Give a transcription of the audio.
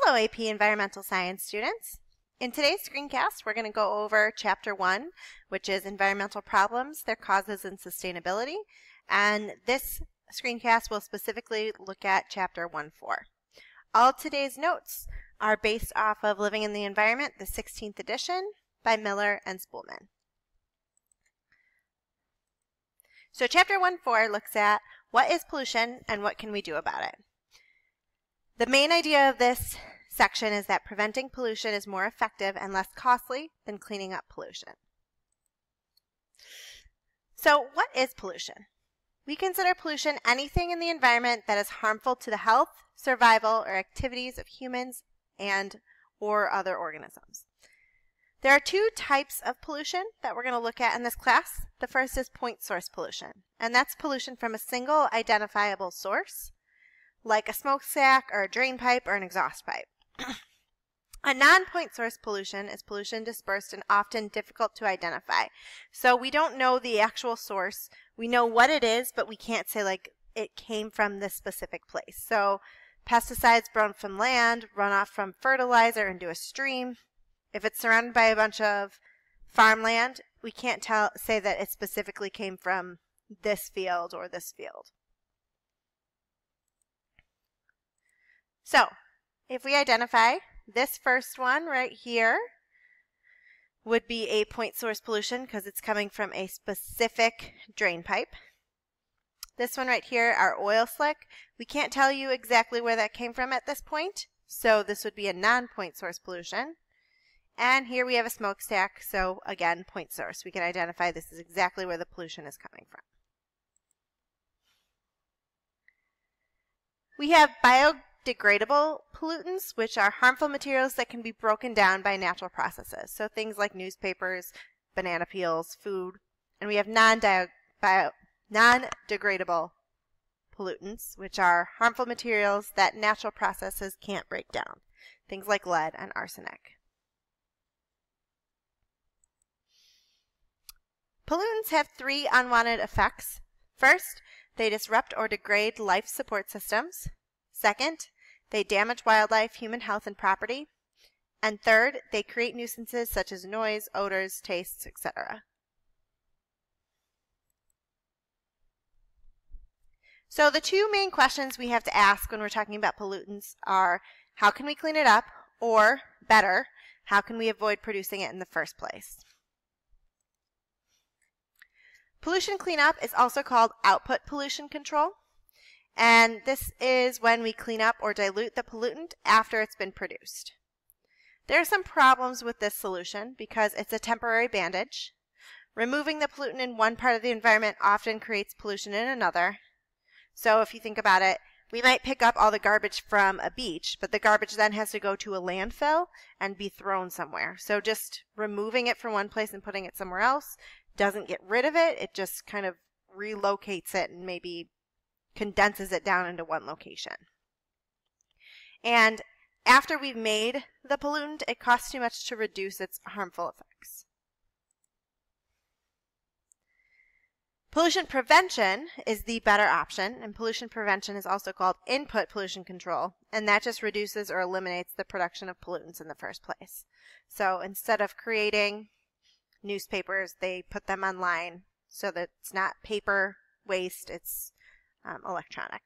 Hello AP Environmental Science students. In today's screencast, we're going to go over Chapter 1, which is Environmental Problems, Their Causes and Sustainability. And this screencast will specifically look at Chapter 1.4. All today's notes are based off of Living in the Environment, the 16th edition by Miller and Spoolman. So Chapter 1.4 looks at what is pollution and what can we do about it. The main idea of this section is that preventing pollution is more effective and less costly than cleaning up pollution. So what is pollution? We consider pollution anything in the environment that is harmful to the health, survival, or activities of humans or other organisms. There are two types of pollution that we're going to look at in this class. The first is point source pollution, and that's pollution from a single identifiable source, like a smokestack or a drain pipe or an exhaust pipe. A non-point source pollution is pollution dispersed and often difficult to identify. So we don't know the actual source. We know what it is, but we can't say like it came from this specific place. So pesticides grown from land, runoff from fertilizer into a stream. If it's surrounded by a bunch of farmland, we can't say that it specifically came from this field or this field. So if we identify this first one right here would be a point source pollution because it's coming from a specific drain pipe. This one right here, our oil slick, we can't tell you exactly where that came from at this point, so this would be a non-point source pollution. And here we have a smokestack, so again, point source. We can identify this is exactly where the pollution is coming from. We have biodegradable pollutants, which are harmful materials that can be broken down by natural processes. So things like newspapers, banana peels, food. And we have non-degradable pollutants, which are harmful materials that natural processes can't break down. Things like lead and arsenic. Pollutants have three unwanted effects. First, they disrupt or degrade life support systems. Second, they damage wildlife, human health, and property. And third, they create nuisances such as noise, odors, tastes, etc. So the two main questions we have to ask when we're talking about pollutants are, how can we clean it up? Or, better, how can we avoid producing it in the first place? Pollution cleanup is also called output pollution control. And this is when we clean up or dilute the pollutant after it's been produced. There are some problems with this solution because it's a temporary bandage. Removing the pollutant in one part of the environment often creates pollution in another. So if you think about it, we might pick up all the garbage from a beach, but the garbage then has to go to a landfill and be thrown somewhere. So just removing it from one place and putting it somewhere else doesn't get rid of it. It just kind of relocates it and maybe condenses it down into one location. And after we've made the pollutant, it costs too much to reduce its harmful effects. Pollution prevention is the better option, and pollution prevention is also called input pollution control, and that just reduces or eliminates the production of pollutants in the first place. So instead of creating newspapers, they put them online so that it's not paper waste, it's electronic.